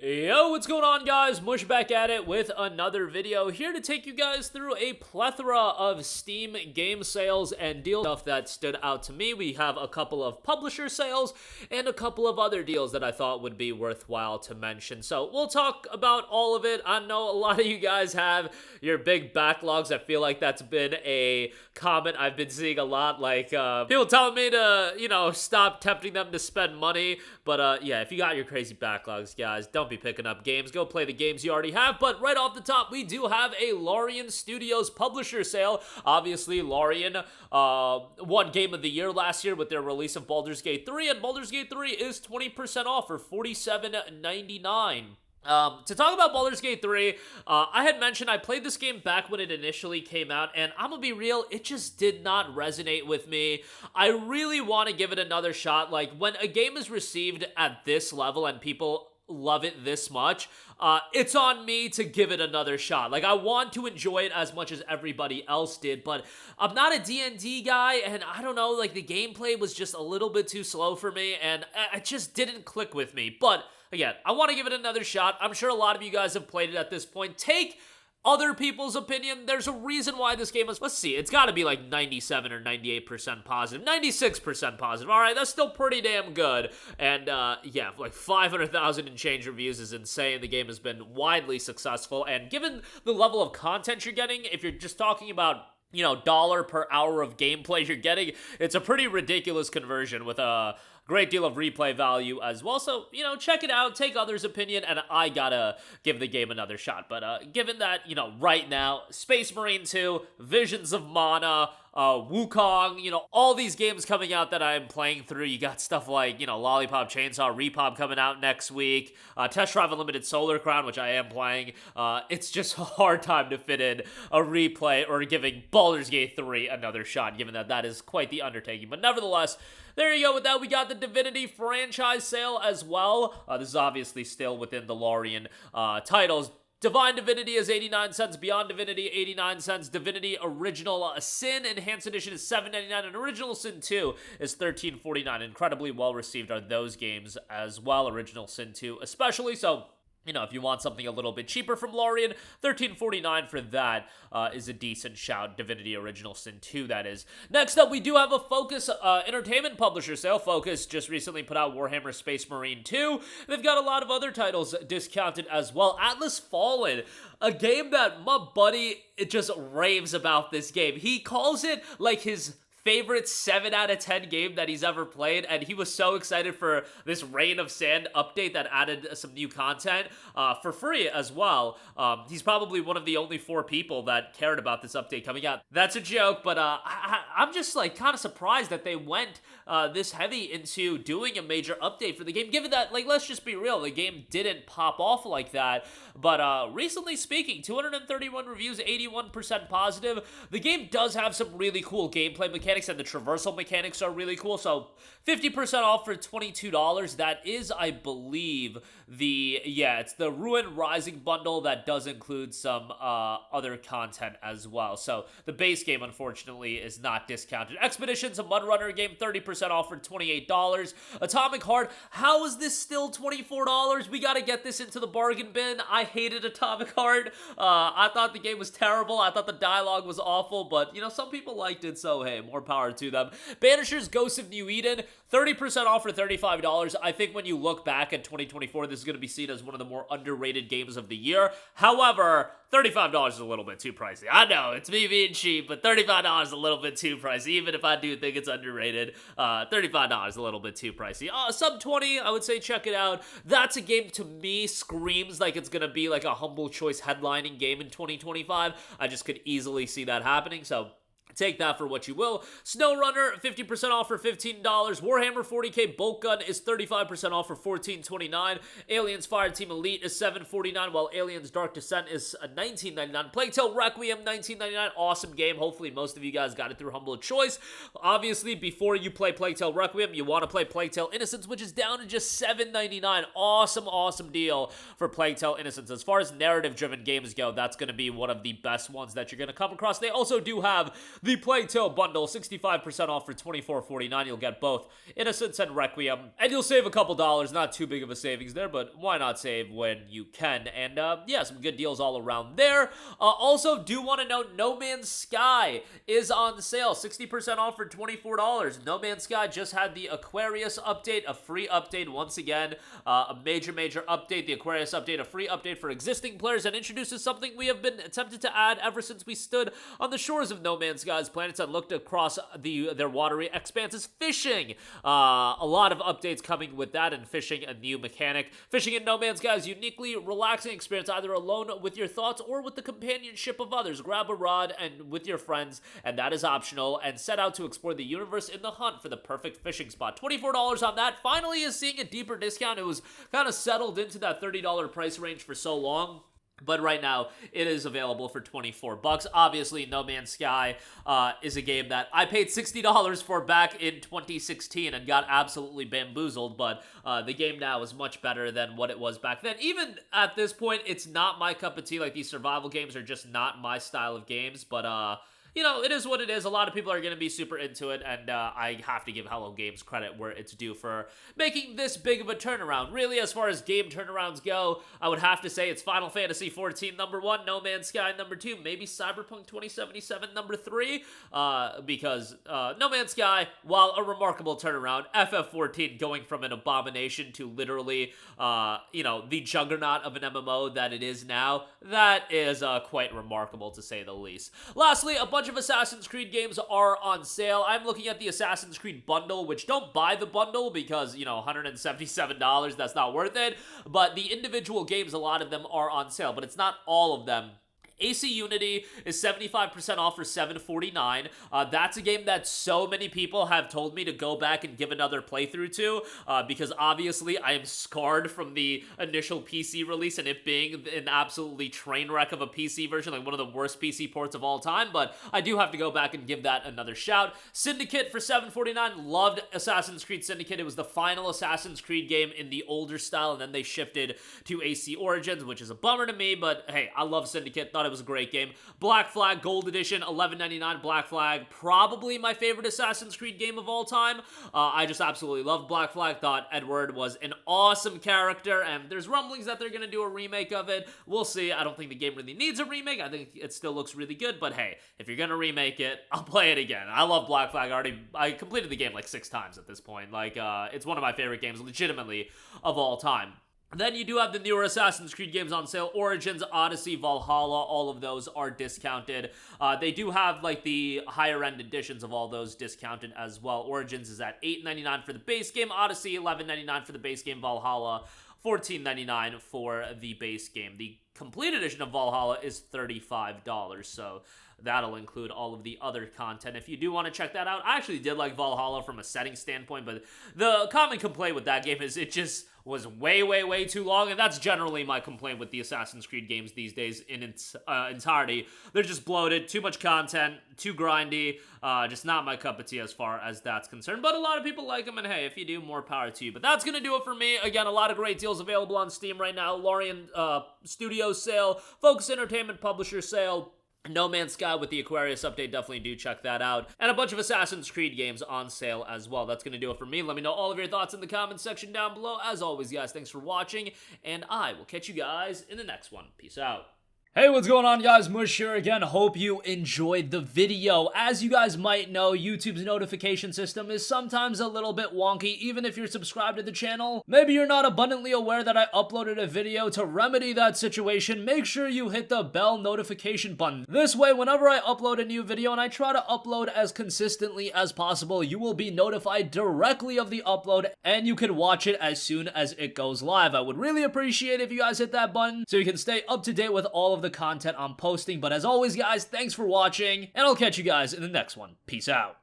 Yo, what's going on, guys? Mush back at it with another video, here to take you guys through a plethora of Steam game sales and deal stuff that stood out to me. We have a couple of publisher sales and a couple of other deals that I thought would be worthwhile to mention. So we'll talk about all of it. I know a lot of you guys have your big backlogs. I feel like that's been a comment I've been seeing a lot, like people telling me to, stop tempting them to spend money. But yeah, if you got your crazy backlogs, guys, don't be picking up games. Go play the games you already have. But right off the top, we do have a Larian Studios publisher sale. Obviously, Larian won Game of the Year last year with their release of Baldur's Gate 3, and Baldur's Gate 3 is 20% off for $47.99. To talk about Baldur's Gate 3, I had mentioned I played this game back when it initially came out, and I'm gonna be real, it just did not resonate with me. I really want to give it another shot. Like, when a game is received at this level and people love it this much, it's on me to give it another shot. Like, I want to enjoy it as much as everybody else did, but I'm not a D&D guy, and I don't know, like, the gameplay was just a little bit too slow for me, and it just didn't click with me. But again, I want to give it another shot. I'm sure a lot of you guys have played it at this point. Take other people's opinion. There's a reason why this game is, let's see, it's got to be like 97 or 98% positive, 96% positive. All right, that's still pretty damn good. And yeah, like 500,000 and change reviews is insane. The game has been widely successful, and given the level of content you're getting, if you're just talking about dollar per hour of gameplay you're getting, it's a pretty ridiculous conversion with a great deal of replay value as well. So, check it out, take others' opinion, and I gotta give the game another shot. But given that, right now, Space Marine 2, Visions of Mana, Wukong, all these games coming out that I'm playing through. You got stuff like, Lollipop Chainsaw Repop coming out next week, Test Drive Unlimited Solar Crown, which I am playing. It's just a hard time to fit in a replay or giving Baldur's Gate 3 another shot, given that that is quite the undertaking. But nevertheless, there you go. With that, we got the Divinity franchise sale as well. This is obviously still within the Larian titles. Divine Divinity is 89 cents, Beyond Divinity 89 cents, Divinity Original Sin Enhanced Edition is $7.99, and Original Sin 2 is $13.49. Incredibly well received are those games as well, Original Sin 2 especially. So, if you want something a little bit cheaper from Larian, $13.49 for that is a decent shout. Divinity Original Sin 2, that is. Next up, we do have a Focus Entertainment publisher sale. Focus just recently put out Warhammer Space Marine 2. They've got a lot of other titles discounted as well. Atlas Fallen, a game that my buddy, it just raves about this game. He calls it like his favorite 7 out of 10 game that he's ever played, and he was so excited for this Reign of Sand update that added some new content for free as well. He's probably one of the only 4 people that cared about this update coming out. That's a joke, but I'm just like kind of surprised that they went this heavy into doing a major update for the game, given that, like, let's just be real, the game didn't pop off like that. But recently speaking, 231 reviews, 81% positive. The game does have some really cool gameplay mechanics, and the traversal mechanics are really cool. So 50% off for $22. That is, I believe, it's the Ruin Rising bundle that does include some other content as well. So the base game, unfortunately, is not discounted. Expeditions, a Mud Runner game, 30% off for $28. Atomic Heart, how is this still $24? We gotta get this into the bargain bin. I hated Atomic Heart. I thought the game was terrible. I thought the dialogue was awful, but, some people liked it, so hey, more power to them. Banishers, Ghosts of New Eden, 30% off for $35. I think when you look back at 2024, this is going to be seen as one of the more underrated games of the year. However, $35 is a little bit too pricey. I know, it's me being cheap, but $35 is a little bit too pricey, even if I do think it's underrated. $35 is a little bit too pricey. Sub 20, I would say check it out. That's a game, to me, screams like it's going to be like a Humble Choice headlining game in 2025. I just could easily see that happening, so take that for what you will. SnowRunner, 50% off for $15. Warhammer 40k Bolt Gun is 35% off for $14.29. Aliens Fireteam Elite is $7.49, while Aliens Dark Descent is $19.99. Plague Tale Requiem, $19.99. Awesome game. Hopefully most of you guys got it through Humble Choice. Obviously, before you play Plague Tale Requiem, you want to play Plague Tale Innocence, which is down to just $7.99. Awesome, awesome deal for Plague Tale Innocence. As far as narrative-driven games go, that's going to be one of the best ones that you're going to come across. They also do have The Plague Tale bundle, 65% off for $24.49. You'll get both Innocence and Requiem, and you'll save a couple dollars. Not too big of a savings there, but why not save when you can? And yeah, some good deals all around there. Also, do want to note No Man's Sky is on sale, 60% off for $24. No Man's Sky just had the Aquarius update, a free update once again, a major update. The Aquarius update, a free update for existing players, and introduces something we have been attempted to add ever since we stood on the shores of No Man's Sky's planets and looked across their watery expanses. Fishing, a lot of updates coming with that, and fishing, a new mechanic. Fishing in No Man's Sky is a uniquely relaxing experience, either alone with your thoughts or with the companionship of others. Grab a rod and with your friends, and that is optional, and set out to explore the universe in the hunt for the perfect fishing spot. $24 on that. Finally is seeing a deeper discount. It was kind of settled into that $30 price range for so long, but right now, it is available for $24. Obviously, No Man's Sky is a game that I paid $60 for back in 2016 and got absolutely bamboozled, but the game now is much better than what it was back then. Even at this point, it's not my cup of tea. Like, these survival games are just not my style of games, but you know, it is what it is. A lot of people are going to be super into it, and I have to give Hello Games credit where it's due for making this big of a turnaround. Really, as far as game turnarounds go, I would have to say it's Final Fantasy XIV number 1, No Man's Sky number 2, maybe Cyberpunk 2077 number 3, because No Man's Sky, while a remarkable turnaround, FF14 going from an abomination to literally, you know, the juggernaut of an MMO that it is now, that is quite remarkable to say the least. Lastly, a bunch of Assassin's Creed games are on sale. I'm looking at the Assassin's Creed bundle, which don't buy the bundle because, you know, $177, that's not worth it. But the individual games, a lot of them are on sale, but it's not all of them. AC Unity is 75% off for $7.49. That's a game that so many people have told me to go back and give another playthrough to, because obviously I am scarred from the initial PC release and it being an absolutely train wreck of a PC version, like one of the worst PC ports of all time, but I do have to go back and give that another shout. Syndicate for $7.49. Loved Assassin's Creed Syndicate. It was the final Assassin's Creed game in the older style, and then they shifted to AC Origins, which is a bummer to me, but hey, I love Syndicate. Thought it was a great game. Black Flag Gold Edition, $11.99. Black Flag, probably my favorite Assassin's Creed game of all time. I just absolutely loved Black Flag. Thought Edward was an awesome character, and there's rumblings that they're going to do a remake of it. We'll see. I don't think the game really needs a remake. I think it still looks really good, but hey, if you're going to remake it, I'll play it again. I love Black Flag. I completed the game like 6 times at this point. Like, it's one of my favorite games, legitimately, of all time. Then you do have the newer Assassin's Creed games on sale. Origins, Odyssey, Valhalla, all of those are discounted. They do have like the higher end editions of all those discounted as well. Origins is at $8.99 for the base game. Odyssey, $11.99 for the base game. Valhalla, $14.99 for the base game. The complete edition of Valhalla is $35, so that'll include all of the other content if you do want to check that out. I actually did like Valhalla from a setting standpoint, but the common complaint with that game is it just was way too long, and that's generally my complaint with the Assassin's Creed games these days in its entirety. They're just bloated, too much content, too grindy, just not my cup of tea as far as that's concerned, but a lot of people like them, and hey, if you do, more power to you. But that's gonna do it for me. Again, a lot of great deals available on Steam right now. Larian Studios sale, Focus Entertainment Publisher sale, No Man's Sky with the Aquarius update, definitely do check that out. And a bunch of Assassin's Creed games on sale as well. That's going to do it for me. Let me know all of your thoughts in the comments section down below. As always, guys, thanks for watching, and I will catch you guys in the next one. Peace out. Hey, what's going on, guys? Mush here again. Hope you enjoyed the video. As you guys might know, YouTube's notification system is sometimes a little bit wonky, even if you're subscribed to the channel. Maybe you're not abundantly aware that I uploaded a video. To remedy that situation, make sure you hit the bell notification button. This way, whenever I upload a new video, and I try to upload as consistently as possible, you will be notified directly of the upload, and you can watch it as soon as it goes live. I would really appreciate it if you guys hit that button so you can stay up to date with all of the content I'm posting. But as always, guys, thanks for watching, and I'll catch you guys in the next one. Peace out.